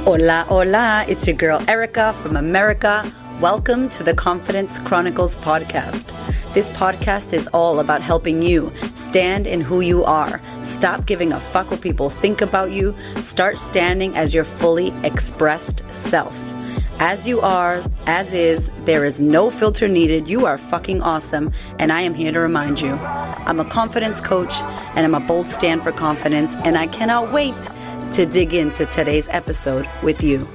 Hola, hola, it's your girl Erica from America. Welcome to the Confidence Chronicles podcast. This podcast is all about helping you stand in who you are. Stop giving a fuck what people think about you. Start standing as your fully expressed self. As you are, as is, there is no filter needed. You are fucking awesome, and I am here to remind you. I'm a confidence coach, and I'm a bold stand for confidence, and I cannot wait to dig into today's episode with you.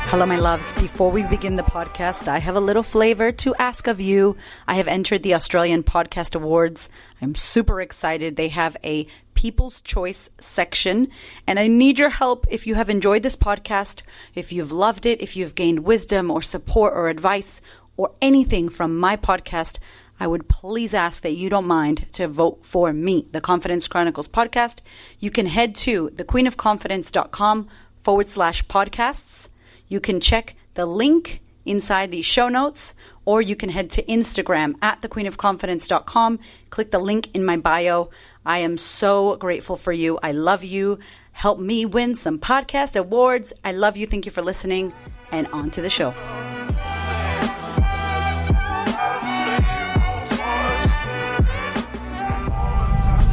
Hello, my loves. Before we begin the podcast, I have a little flavor to ask of you. I have entered the Australian Podcast Awards. I'm super excited. They have a People's Choice section, and I need your help. If you have enjoyed this podcast, if you've loved it, if you've gained wisdom or support or advice or anything from my podcast, I would please ask that you don't mind to vote for me, the Confidence Chronicles podcast. You can head to thequeenofconfidence.com/podcasts. You can check the link inside the show notes, or you can head to Instagram at thequeenofconfidence.com. Click the link in my bio. I am so grateful for you. I love you. Help me win some podcast awards. I love you. Thank you for listening. And on to the show.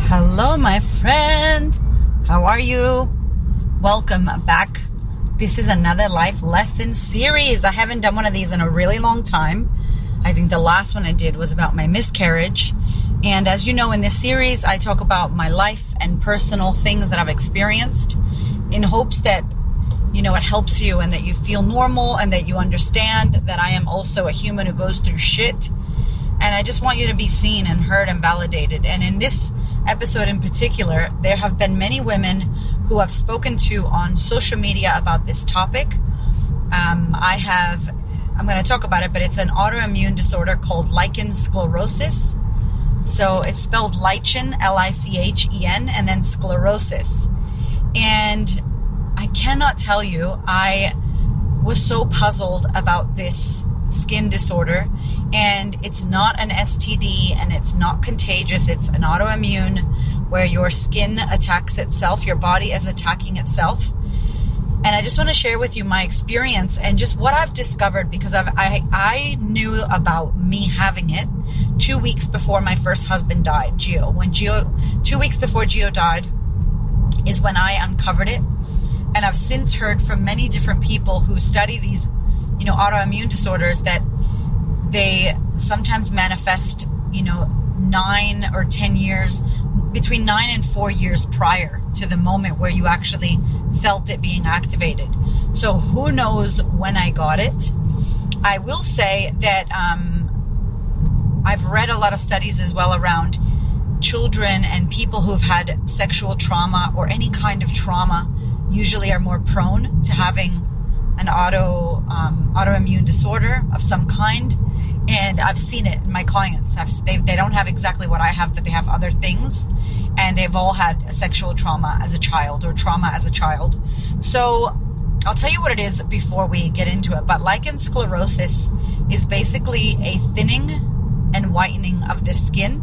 Hello, my friend. How are you? Welcome back. This is another life lesson series. I haven't done one of these in a really long time. I think the last one I did was about my miscarriage. And as you know, in this series, I talk about my life and personal things that I've experienced in hopes that, you know, it helps you and that you feel normal and that you understand that I am also a human who goes through shit. And I just want you to be seen and heard and validated. And in this episode in particular, there have been many women who I've spoken to on social media about this topic. I'm going to talk about it, but it's an autoimmune disorder called Lichen Sclerosus. So it's spelled Lichen, L-I-C-H-E-N, and then sclerosis. And I cannot tell you, I was so puzzled about this skin disorder, and it's not an STD and it's not contagious. It's an autoimmune where your skin attacks itself, your body is attacking itself. And I just want to share with you my experience and just what I've discovered, because I knew about me having it 2 weeks before my first husband died, Gio. 2 weeks before Gio died is when I uncovered it. And I've since heard from many different people who study these, you know, autoimmune disorders that they sometimes manifest, you know, 9 or 10 years, between 9 and 4 years prior to the moment where you actually felt it being activated. So who knows when I got it? I will say that I've read a lot of studies as well around children and people who've had sexual trauma or any kind of trauma usually are more prone to having an autoimmune disorder of some kind. And I've seen it in my clients. They don't have exactly what I have, but they have other things. And they've all had a sexual trauma as a child or trauma as a child. So I'll tell you what it is before we get into it. But lichen sclerosus is basically a thinning and whitening of the skin.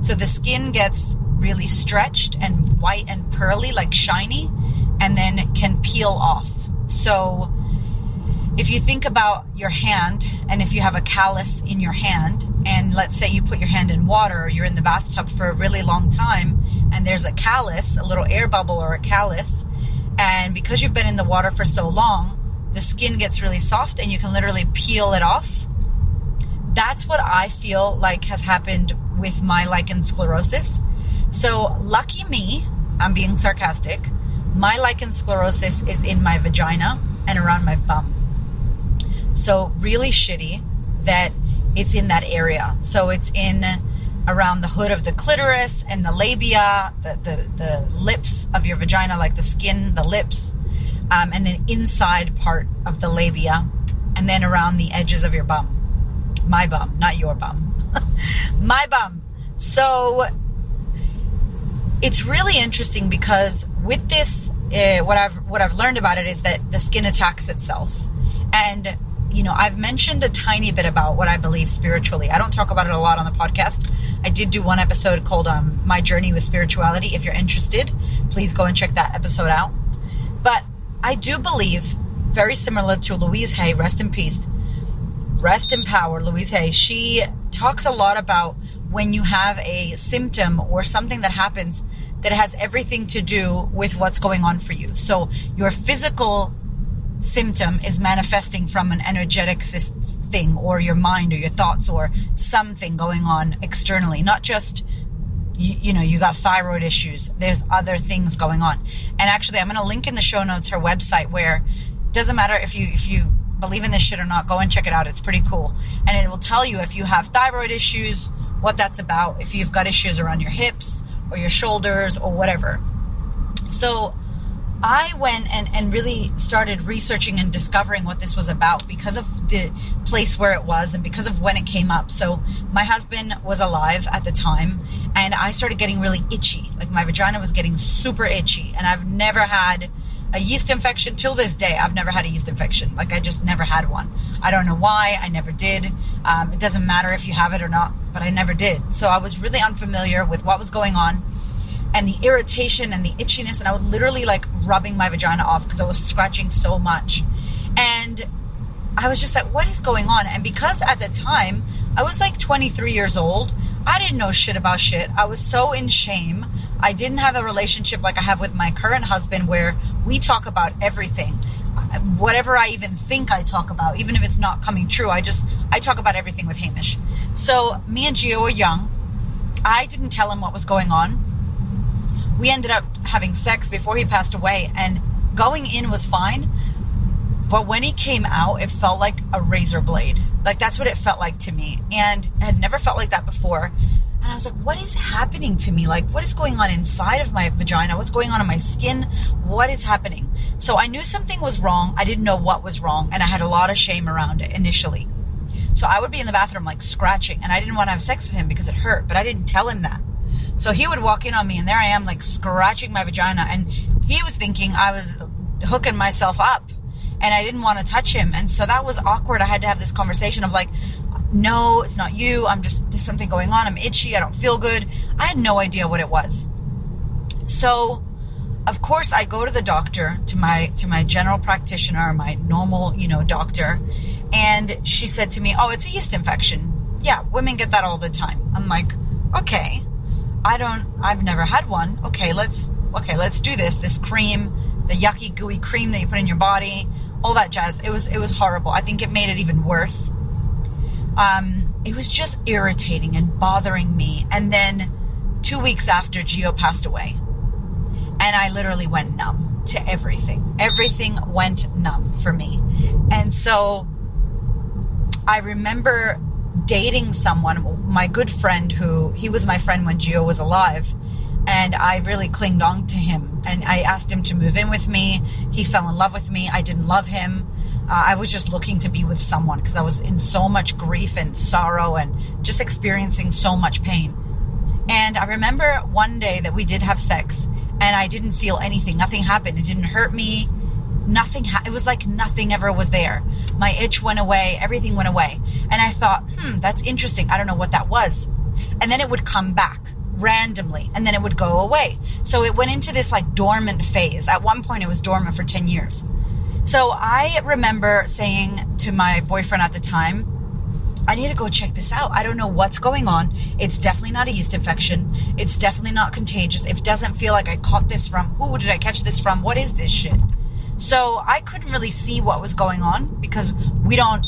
So the skin gets really stretched and white and pearly, like shiny, and then can peel off. So if you think about your hand, and if you have a callus in your hand, and let's say you put your hand in water, or you're in the bathtub for a really long time, and there's a callus, a little air bubble or a callus, and because you've been in the water for so long, the skin gets really soft and you can literally peel it off. That's what I feel like has happened with my lichen sclerosus. So lucky me, I'm being sarcastic, my lichen sclerosus is in my vagina and around my bum. So really shitty that it's in that area. So it's in around the hood of the clitoris and the labia, the lips of your vagina, like the skin, the lips, and then inside part of the labia, and then around the edges of your bum. My bum, not your bum. My bum. So it's really interesting because with this, what I've learned about it is that the skin attacks itself. And I've mentioned a tiny bit about what I believe spiritually. I don't talk about it a lot on the podcast. I did do one episode called My Journey with Spirituality. If you're interested, please go and check that episode out. But I do believe, very similar to Louise Hay, rest in peace, rest in power, Louise Hay. She talks a lot about when you have a symptom or something that happens that has everything to do with what's going on for you. So your physical symptom is manifesting from an energetic thing, or your mind or your thoughts or something going on externally, not just you got thyroid issues. There's other things going on. And actually, I'm going to link in the show notes her website, where it doesn't matter if you believe in this shit or not, go and check it out. It's pretty cool. And it will tell you if you have thyroid issues, what that's about, if you've got issues around your hips or your shoulders or whatever. So I went and really started researching and discovering what this was about because of the place where it was and because of when it came up. So my husband was alive at the time, and I started getting really itchy. Like, my vagina was getting super itchy, and I've never had a yeast infection till this day. I've never had a yeast infection. Like, I just never had one. I don't know why. I never did. It doesn't matter if you have it or not, but I never did. So I was really unfamiliar with what was going on, and the irritation and the itchiness, and I was literally like rubbing my vagina off because I was scratching so much. And I was just like, what is going on? And because at the time I was like 23 years old, I didn't know shit about shit. I was so in shame. I didn't have a relationship like I have with my current husband, where we talk about everything. Whatever I even think I talk about, even if it's not coming true, I talk about everything with Hamish. So me and Gio were young. I didn't tell him what was going on. We ended up having sex before he passed away, and going in was fine. But when he came out, it felt like a razor blade. Like, that's what it felt like to me. And I had never felt like that before. And I was like, what is happening to me? Like, what is going on inside of my vagina? What's going on in my skin? What is happening? So I knew something was wrong. I didn't know what was wrong. And I had a lot of shame around it initially. So I would be in the bathroom like scratching, and I didn't want to have sex with him because it hurt, but I didn't tell him that. So he would walk in on me, and there I am like scratching my vagina, and he was thinking I was hooking myself up, and I didn't want to touch him. And so that was awkward. I had to have this conversation of like, no, it's not you. There's something going on. I'm itchy. I don't feel good. I had no idea what it was. So of course I go to the doctor, to my general practitioner, my normal, doctor. And she said to me, oh, it's a yeast infection. Yeah, women get that all the time. I'm like, okay. I've never had one. Okay, let's do this. This cream, the yucky, gooey cream that you put in your body, all that jazz. It was horrible. I think it made it even worse. It was just irritating and bothering me. And then 2 weeks after, Gio passed away, and I literally went numb to everything. Everything went numb for me. And so I remember dating someone, my good friend, he was my friend when Gio was alive, and I really clinged on to him, and I asked him to move in with me. He fell in love with me. I didn't love him. I was just looking to be with someone because I was in so much grief and sorrow and just experiencing so much pain. And I remember one day that we did have sex, and I didn't feel anything. Nothing happened. It didn't hurt me. Nothing. It was like nothing ever was there. My itch went away. Everything went away. And I thought, that's interesting. I don't know what that was. And then it would come back randomly, and then it would go away. So it went into this like dormant phase. At one point, it was dormant for 10 years. So I remember saying to my boyfriend at the time, I need to go check this out. I don't know what's going on. It's definitely not a yeast infection. It's definitely not contagious. It doesn't feel like I caught this from. Who did I catch this from? What is this shit? So I couldn't really see what was going on because we don't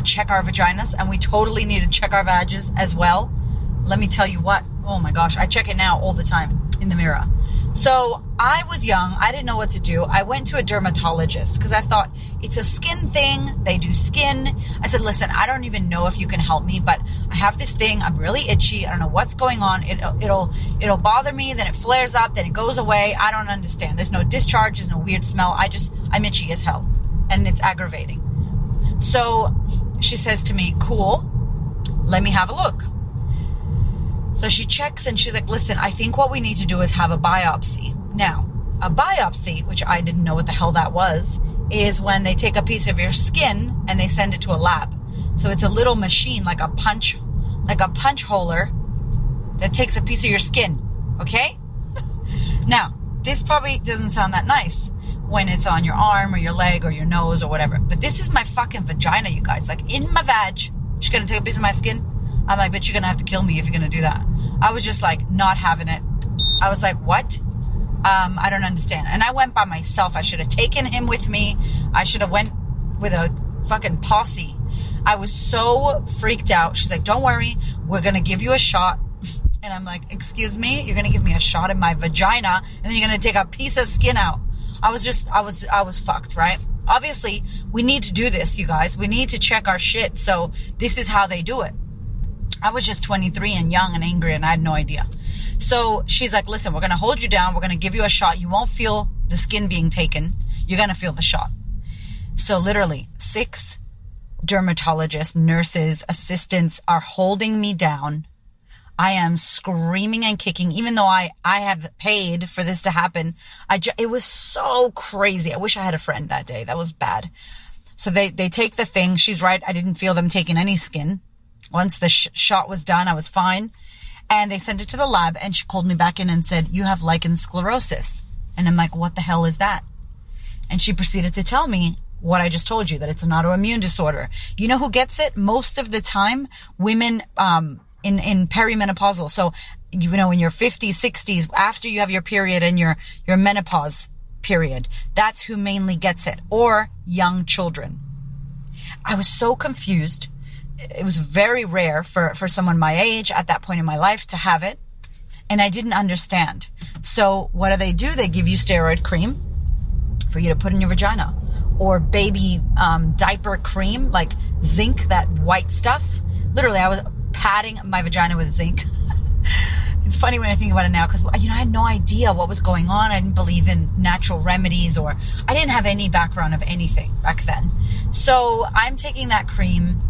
check our vaginas, and we totally need to check our vages as well. Let me tell you what. Oh my gosh, I check it now all the time in the mirror. So I was young. I didn't know what to do. I went to a dermatologist because I thought it's a skin thing. They do skin. I said, listen, I don't even know if you can help me, but I have this thing. I'm really itchy. I don't know what's going on. It'll bother me. Then it flares up. Then it goes away. I don't understand. There's no discharge. There's no weird smell. I'm itchy as hell, and it's aggravating. So she says to me, cool, let me have a look. So she checks, and she's like, listen, I think what we need to do is have a biopsy. Now, a biopsy, which I didn't know what the hell that was, is when they take a piece of your skin and they send it to a lab. So it's a little machine, like a punch holer that takes a piece of your skin. Okay? Now, this probably doesn't sound that nice when it's on your arm or your leg or your nose or whatever. But this is my fucking vagina, you guys. Like, in my vag, she's going to take a piece of my skin. I'm like, bitch, you're going to have to kill me if you're going to do that. I was just like, not having it. I was like, what? I don't understand. And I went by myself. I should have taken him with me. I should have went with a fucking posse. I was so freaked out. She's like, don't worry. We're going to give you a shot. And I'm like, excuse me? You're going to give me a shot in my vagina and then you're going to take a piece of skin out. I was fucked, right? Obviously, we need to do this, you guys. We need to check our shit. So this is how they do it. I was just 23 and young and angry and I had no idea. So she's like, listen, we're going to hold you down. We're going to give you a shot. You won't feel the skin being taken. You're going to feel the shot. So literally 6 dermatologists, nurses, assistants are holding me down. I am screaming and kicking, even though I have paid for this to happen. It was so crazy. I wish I had a friend that day. That was bad. So they take the thing. She's right. I didn't feel them taking any skin. Once the shot was done, I was fine. And they sent it to the lab and she called me back in and said, you have lichen sclerosus. And I'm like, what the hell is that? And she proceeded to tell me what I just told you, that it's an autoimmune disorder. You know who gets it? Most of the time, women, in perimenopausal. So, you know, in your 50s, 60s, after you have your period and your menopause period, that's who mainly gets it, or young children. I was so confused. It was very rare for someone my age at that point in my life to have it. And I didn't understand. So what do? They give you steroid cream for you to put in your vagina, or baby diaper cream, like zinc, that white stuff. Literally, I was patting my vagina with zinc. It's funny when I think about it now because, you know, I had no idea what was going on. I didn't believe in natural remedies, or I didn't have any background of anything back then. So I'm taking that cream.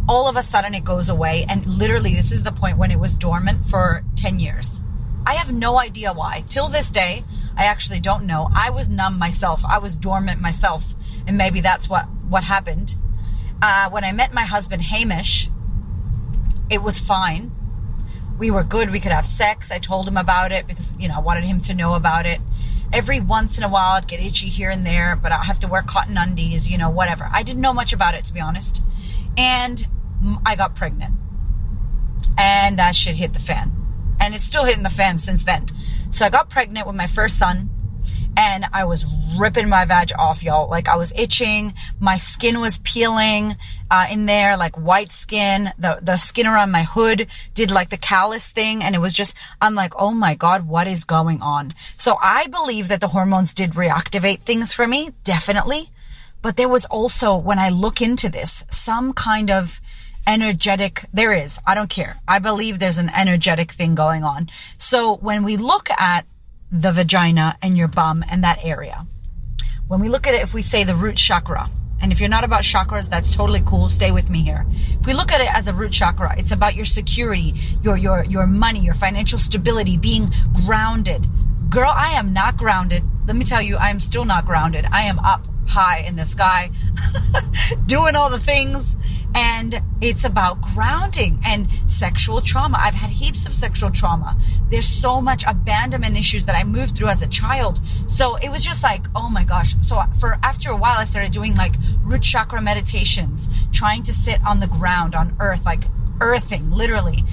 All of a sudden it goes away. And literally this is the point when it was dormant for 10 years. I have no idea why. Till this day, I actually don't know. I was numb myself. I was dormant myself. And maybe that's what happened. When I met my husband, Hamish, it was fine. We were good. We could have sex. I told him about it because, you know, I wanted him to know about it. Every once in a while, I'd get itchy here and there, but I'll have to wear cotton undies, you know, whatever. I didn't know much about it, to be honest. And I got pregnant. And that shit hit the fan. And it's still hitting the fan since then. So I got pregnant with my first son. And I was ripping my vag off, y'all. Like, I was itching. My skin was peeling in there, like white skin. The skin around my hood did like the callus thing. And it was just, I'm like, oh my God, what is going on? So I believe that the hormones did reactivate things for me, definitely. But there was also, when I look into this, some kind of energetic, there is, I don't care. I believe there's an energetic thing going on. So when we look at the vagina and your bum and that area, when we look at it, if we say the root chakra, and if you're not about chakras, that's totally cool. Stay with me here. If we look at it as a root chakra, it's about your security, your money, your financial stability, being grounded. Girl, I am not grounded. Let me tell you, I am still not grounded. I am up high in the sky, doing all the things. And it's about grounding and sexual trauma. I've had heaps of sexual trauma. There's so much abandonment issues that I moved through as a child. So it was just like, oh my gosh. So after a while, I started doing like root chakra meditations, trying to sit on the ground, on earth, like earthing, literally,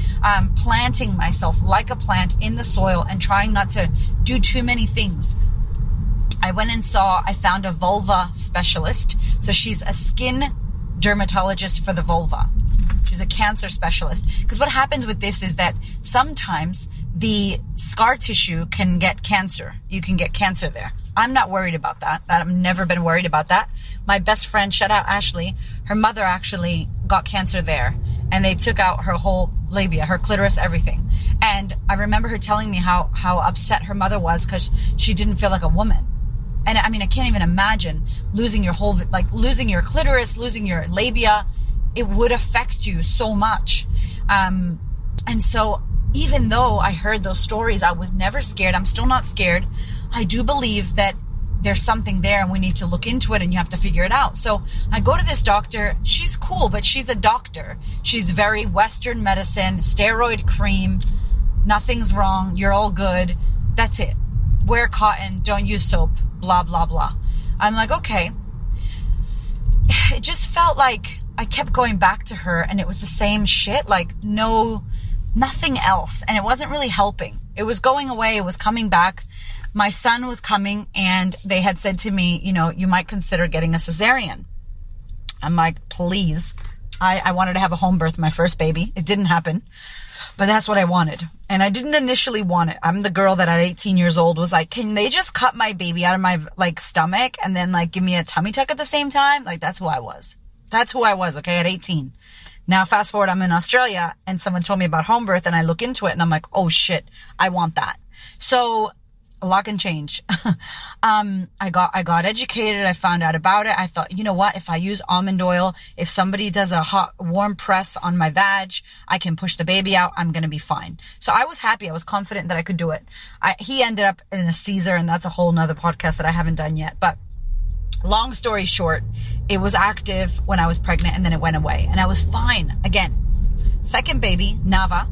planting myself like a plant in the soil and trying not to do too many things. I found a vulva specialist. So she's a skin dermatologist for the vulva. She's a cancer specialist. Because what happens with this is that sometimes the scar tissue can get cancer. You can get cancer there. I'm not worried about that. I've never been worried about that. My best friend, shout out Ashley, her mother actually got cancer there. And they took out her whole labia, her clitoris, everything. And I remember her telling me how upset her mother was because she didn't feel like a woman. And I mean, I can't even imagine losing your whole, like losing your clitoris, losing your labia. It would affect you so much. And so even though I heard those stories, I was never scared. I'm still not scared. I do believe that there's something there and we need to look into it and you have to figure it out. So I go to this doctor. She's cool, but she's a doctor. She's very Western medicine, steroid cream. Nothing's wrong. You're all good. That's it. Wear cotton. Don't use soap. Blah, blah, blah. I'm like, okay. It just felt like I kept going back to her and it was the same shit. Like nothing else. And it wasn't really helping. It was going away. It was coming back. My son was coming and they had said to me, you might consider getting a cesarean. I'm like, please. I wanted to have a home birth, my first baby. It didn't happen, but that's what I wanted. And I didn't initially want it. I'm the girl that at 18 years old was like, can they just cut my baby out of my stomach and then give me a tummy tuck at the same time? That's who I was. That's who I was. Okay. At 18. Now fast forward, I'm in Australia and someone told me about home birth and I look into it and I'm like, oh shit, I want that. So a lot can change. I got educated. I found out about it. I thought, you know what? If I use almond oil, if somebody does a hot, warm press on my vag, I can push the baby out. I'm going to be fine. So I was happy. I was confident that I could do it. He ended up in a Caesar and that's a whole nother podcast that I haven't done yet. But long story short, it was active when I was pregnant and then it went away and I was fine. Again, second baby, Nava,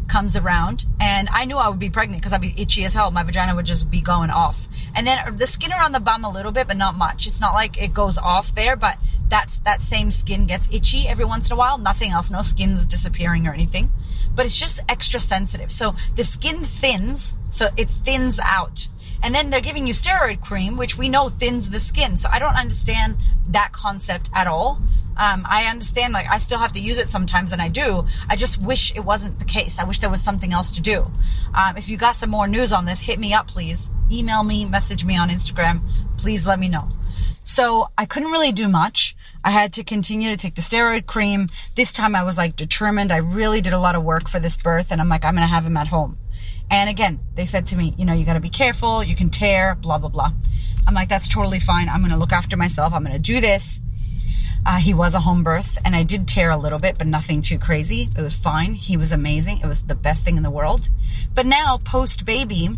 comes around and I knew I would be pregnant because I'd be itchy as hell. My vagina would just be going off. And then the skin around the bum a little bit, but not much. It's not like it goes off there, but that same skin gets itchy every once in a while. Nothing else. No skin's disappearing or anything, but it's just extra sensitive. So the skin thins, so it thins out. And then they're giving you steroid cream, which we know thins the skin. So I don't understand that concept at all. I understand, I still have to use it sometimes, and I do. I just wish it wasn't the case. I wish there was something else to do. If you got some more news on this, hit me up, please. Email me, message me on Instagram. Please let me know. So I couldn't really do much. I had to continue to take the steroid cream. This time I was determined. I really did a lot of work for this birth, and I'm going to have him at home. And again, they said to me, you got to be careful. You can tear, blah, blah, blah. I'm like, that's totally fine. I'm going to look after myself. I'm going to do this. He was a home birth and I did tear a little bit, but nothing too crazy. It was fine. He was amazing. It was the best thing in the world. But now post baby,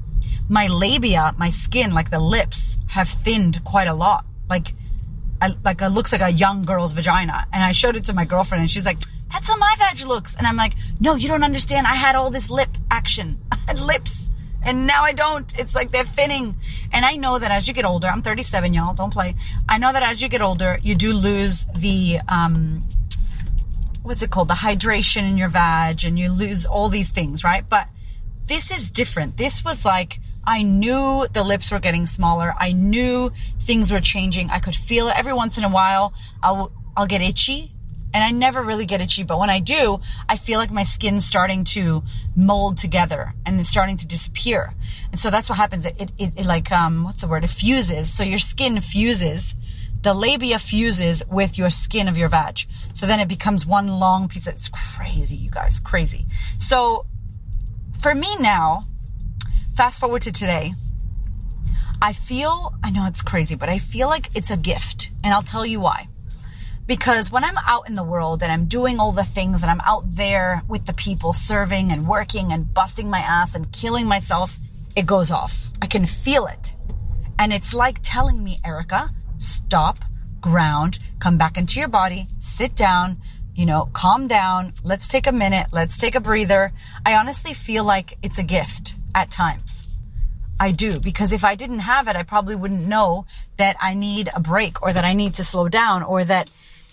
my labia, my skin, the lips have thinned quite a lot. It looks like a young girl's vagina. And I showed it to my girlfriend and she's like, that's how my vag looks. And I'm like, no, you don't understand. I had all this lip action. I had lips. And now I don't. It's they're thinning. And I know that as you get older, I'm 37, y'all, don't play. I know that as you get older, you do lose the, what's it called? The hydration in your vag, and you lose all these things, right? But this is different. This was I knew the lips were getting smaller. I knew things were changing. I could feel it every once in a while. I'll get itchy. And I never really get itchy, but when I do, I feel like my skin's starting to mold together and it's starting to disappear. And so that's what happens. It what's the word? It fuses. So your skin fuses. The labia fuses with your skin of your vag. So then it becomes one long piece. It's crazy, you guys, crazy. So for me now, fast forward to today, I know it's crazy, but I feel like it's a gift. And I'll tell you why. Because when I'm out in the world and I'm doing all the things and I'm out there with the people serving and working and busting my ass and killing myself, it goes off. I can feel it. And it's like telling me, Erica, stop, ground, come back into your body, sit down, calm down. Let's take a minute. Let's take a breather. I honestly feel like it's a gift at times. I do, because if I didn't have it, I probably wouldn't know that I need a break or that I need to slow down or that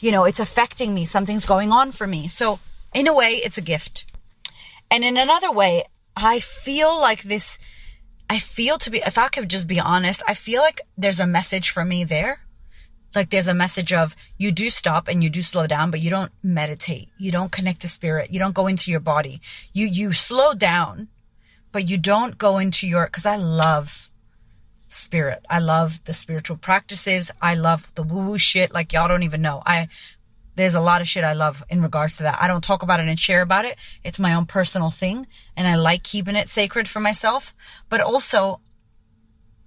it's affecting me. Something's going on for me. So in a way, it's a gift. And in another way, I feel like this, if I could just be honest, I feel like there's a message for me there. There's a message of you do stop and you do slow down, but you don't meditate. You don't connect to spirit. You don't go into your body. You slow down, but you don't go into because I love spirit. I love the spiritual practices. I love the woo-woo shit. Y'all don't even know. There's a lot of shit I love in regards to that. I don't talk about it and share about it. It's my own personal thing. And I like keeping it sacred for myself. But also,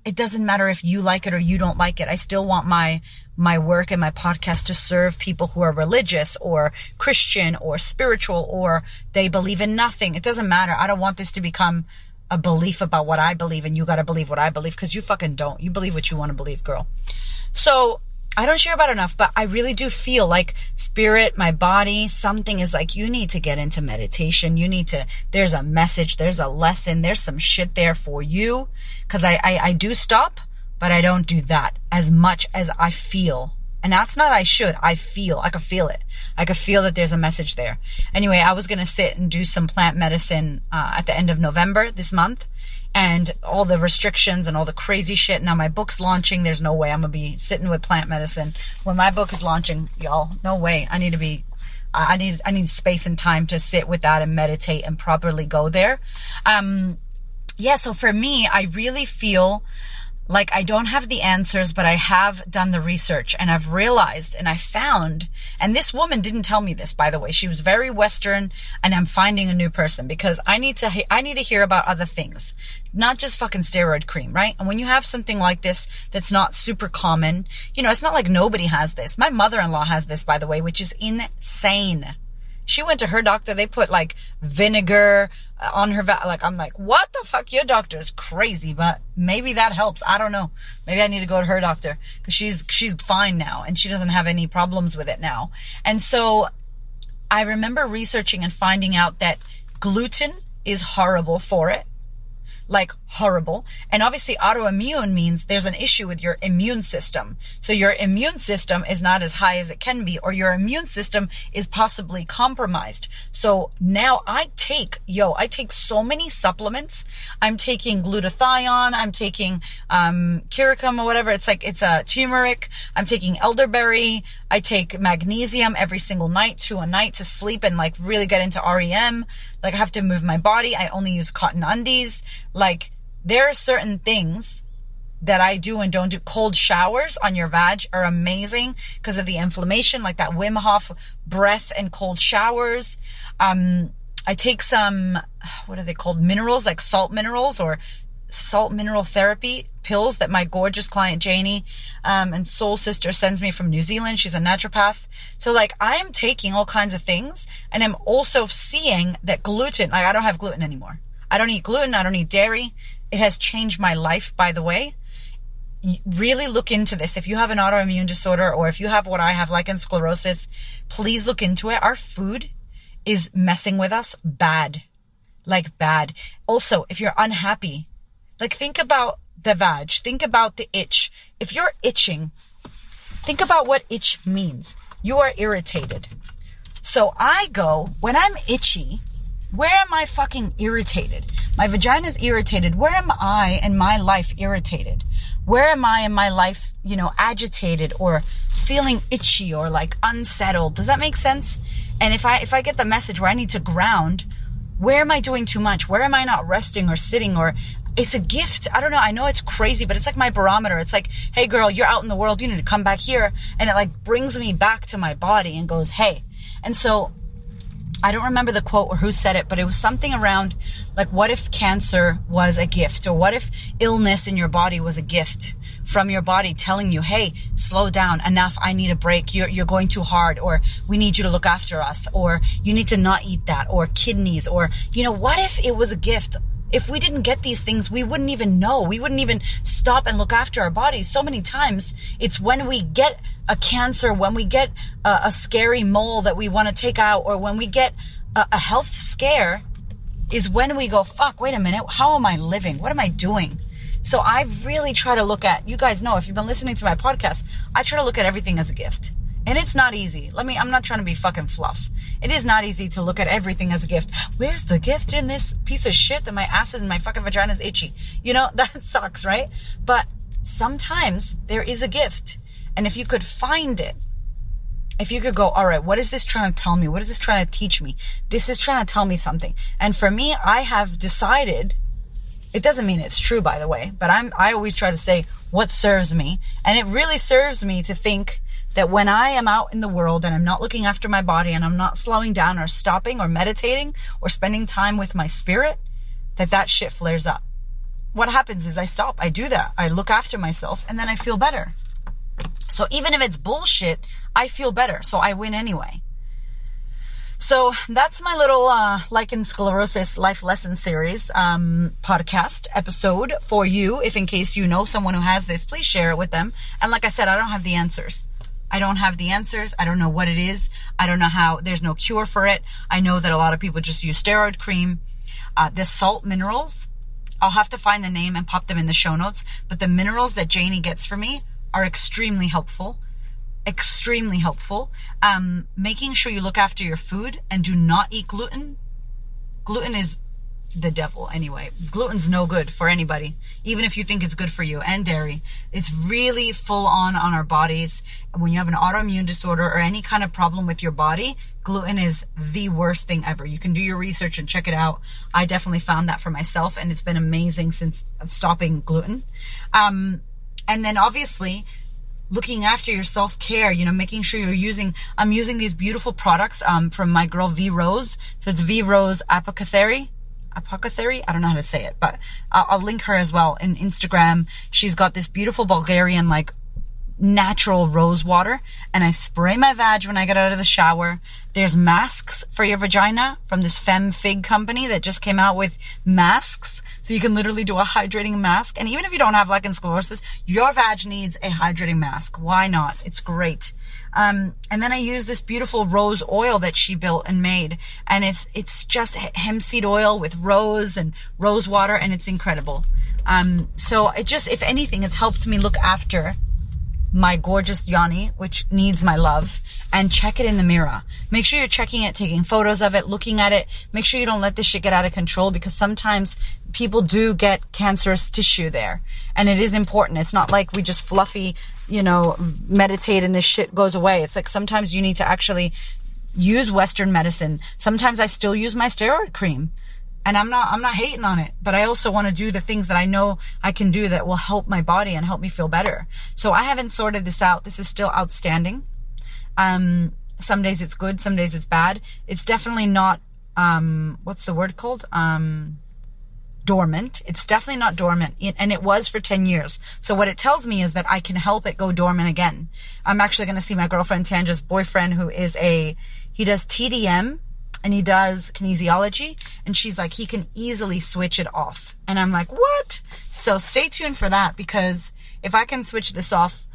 it doesn't matter if you like it or you don't like it. I still want my work and my podcast to serve people who are religious or Christian or spiritual or they believe in nothing. It doesn't matter. I don't want this to become a belief about what I believe and you got to believe what I believe, because you fucking don't. You believe what you want to believe, girl. So I don't share about it enough, but I really do feel like spirit, my body, something is like, you need to get into meditation. You need to, there's a message, there's a lesson, there's some shit there for you. Cause I do stop, but I don't do that as much as I feel. And that's not I should, I feel, I could feel it. I could feel that there's a message there. Anyway, I was going to sit and do some plant medicine at the end of November this month. And all the restrictions and all the crazy shit. Now my book's launching. There's no way I'm going to be sitting with plant medicine when my book is launching, y'all. No way. I need space and time to sit with that and meditate and properly go there. So for me, I really feel like I don't have the answers, but I have done the research and I've realized and I found, and this woman didn't tell me this, by the way. She was very Western, and I'm finding a new person because I need to hear about other things, not just fucking steroid cream, right? And when you have something like this that's not super common, it's not like nobody has this. My mother-in-law has this, by the way, which is insane. She went to her doctor. They put like vinegar on her I'm like, what the fuck? Your doctor is crazy, but maybe that helps. I don't know. Maybe I need to go to her doctor because she's fine now and she doesn't have any problems with it now. And so I remember researching and finding out that gluten is horrible for it. Like horrible. And obviously autoimmune means there's an issue with your immune system. So your immune system is not as high as it can be, or your immune system is possibly compromised. So now I take so many supplements. I'm taking glutathione. I'm taking, curcum or whatever. It's a turmeric. I'm taking elderberry. I take magnesium every single night, 2 a night to sleep and like really get into REM. Like I have to move my body. I only use cotton undies. Like there are certain things that I do and don't do. Cold showers on your vag are amazing because of the inflammation, like that Wim Hof breath and cold showers. I take some, what are they called? Minerals, like salt minerals or salt mineral therapy pills that my gorgeous client Janie and soul sister sends me from New Zealand. She's a naturopath. So like I am taking all kinds of things, and I'm also seeing that gluten, like I don't have gluten anymore. I don't eat gluten. I don't eat dairy. It has changed my life, by the way. Really look into this. If you have an autoimmune disorder, or if you have what I have, lichen sclerosus, please look into it. Our food is messing with us bad. Like bad. Also, if you're unhappy, like think about the vag. Think about the itch. If you're itching, think about what itch means. You are irritated. So I go, when I'm itchy, where am I fucking irritated? My vagina's irritated. Where am I in my life irritated? Where am I in my life, agitated or feeling itchy or like unsettled? Does that make sense? And if I get the message where I need to ground, where am I doing too much? Where am I not resting or sitting? Or it's a gift. I don't know. I know it's crazy, but it's like my barometer. It's like, hey girl, you're out in the world. You need to come back here. And it like brings me back to my body and goes, hey. And so I don't remember the quote or who said it, but it was something around like, what if cancer was a gift? Or what if illness in your body was a gift from your body telling you, hey, slow down, enough, I need a break, you're going too hard, or we need you to look after us, or you need to not eat that, or kidneys, or, what if it was a gift? If we didn't get these things, we wouldn't even know. We wouldn't even stop and look after our bodies. So many times it's when we get a cancer, when we get a scary mole that we want to take out, or when we get a health scare is when we go, fuck, wait a minute. How am I living? What am I doing? So I really try to look at, you guys know, if you've been listening to my podcast, I try to look at everything as a gift. And it's not easy. I'm not trying to be fucking fluff. It is not easy to look at everything as a gift. Where's the gift in this piece of shit that my acid and my fucking vagina is itchy? That sucks, right? But sometimes there is a gift. And if you could find it, if you could go, all right, what is this trying to tell me? What is this trying to teach me? This is trying to tell me something. And for me, I have decided, it doesn't mean it's true, by the way, but I always try to say what serves me. And it really serves me to think that when I am out in the world and I'm not looking after my body and I'm not slowing down or stopping or meditating or spending time with my spirit, that shit flares up. What happens is I stop. I do that. I look after myself and then I feel better. So even if it's bullshit, I feel better. So I win anyway. So that's my little Lichen Sclerosus life lesson series podcast episode for you. If in case you know someone who has this, please share it with them. And like I said, I don't have the answers. I don't know what it is. I don't know how. There's no cure for it. I know that a lot of people just use steroid cream. The salt minerals, I'll have to find the name and pop them in the show notes. But the minerals that Janie gets for me are extremely helpful. Making sure you look after your food and do not eat gluten. Gluten is the devil anyway. Gluten's no good for anybody, even if you think it's good for you. And dairy. It's really full on our bodies. When you have an autoimmune disorder or any kind of problem with your body, gluten is the worst thing ever. You can do your research and check it out. I definitely found that for myself, and it's been amazing since stopping gluten. And then obviously looking after your self-care, making sure I'm using these beautiful products from my girl V Rose. So it's V Rose Apothecary. I don't know how to say it, but I'll link her as well in Instagram. She's got this beautiful Bulgarian natural rose water, and I spray my vag when I get out of the shower. There's masks for your vagina from this Femme Fig company that just came out with masks, so you can literally do a hydrating mask. And even if you don't have lichen sclerosus, your vag needs a hydrating mask. Why not? It's great. And then I use this beautiful rose oil that she built and made, and it's just hemp seed oil with rose and rose water, and it's incredible. So it just, if anything, it's helped me look after my gorgeous Yanni, which needs my love, and check it in the mirror. Make sure you're checking it, taking photos of it, looking at it. Make sure you don't let this shit get out of control, because sometimes people do get cancerous tissue there, and it is important. It's not like we just fluffy, meditate and this shit goes away. It's like sometimes you need to actually use Western medicine. Sometimes I still use my steroid cream. And I'm not hating on it, but I also want to do the things that I know I can do that will help my body and help me feel better. So I haven't sorted this out. This is still outstanding. Some days it's good, some days it's bad. It's definitely not, what's the word called? Dormant. It's definitely not dormant. And it was for 10 years. So what it tells me is that I can help it go dormant again. I'm actually going to see my girlfriend Tanja's boyfriend, who is he does TDM. And he does kinesiology, and she's like, he can easily switch it off. And I'm like, what? So stay tuned for that, because if I can switch this off,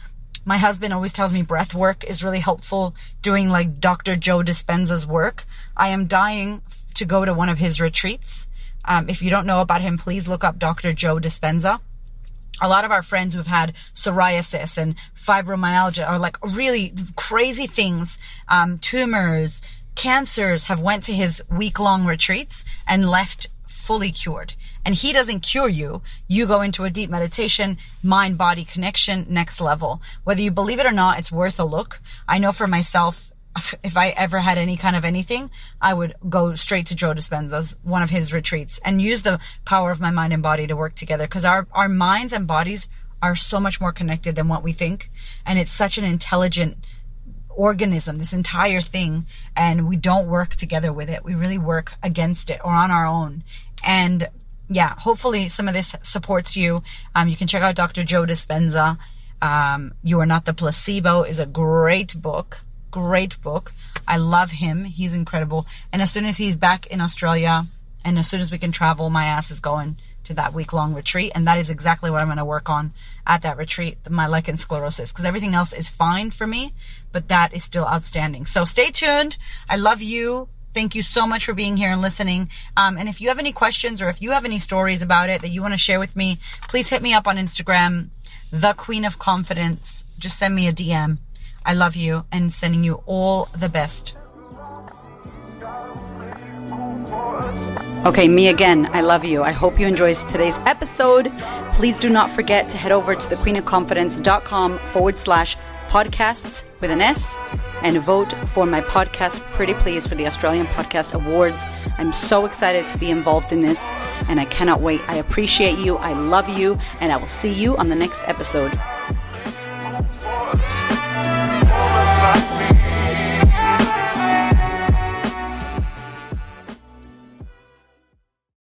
my husband always tells me breath work is really helpful, doing like Dr. Joe Dispenza's work. I am dying to go to one of his retreats. If you don't know about him, please look up Dr. Joe Dispenza. A lot of our friends who've had psoriasis and fibromyalgia, or like really crazy things, tumors, cancers, have went to his week-long retreats and left fully cured. And he doesn't cure you. You go into a deep meditation, mind-body connection, next level. Whether you believe it or not, it's worth a look. I know for myself, if I ever had any kind of anything, I would go straight to Joe Dispenza's, one of his retreats, and use the power of my mind and body to work together, because our minds and bodies are so much more connected than what we think. And it's such an intelligent organism, this entire thing, and we don't work together with it. We really work against it or on our own. And yeah, hopefully some of this supports you. You can check out Dr. Joe Dispenza. You Are Not the Placebo is a great book. I love him. He's incredible. And as soon as he's back in Australia, and as soon as we can travel, my ass is going to that week-long retreat. And that is exactly what I'm going to work on at that retreat, my lichen sclerosus, because everything else is fine for me, but that is still outstanding. So stay tuned. I love you. Thank you so much for being here and listening. And if you have any questions, or if you have any stories about it that you want to share with me, please hit me up on Instagram, The Queen of Confidence. Just send me a DM. I love you, and sending you all the best. Okay, me again. I love you. I hope you enjoyed today's episode. Please do not forget to head over to thequeenofconfidence.com/podcasts with an S, and vote for my podcast, Pretty Please, for the Australian Podcast Awards. I'm so excited to be involved in this, and I cannot wait. I appreciate you. I love you, and I will see you on the next episode.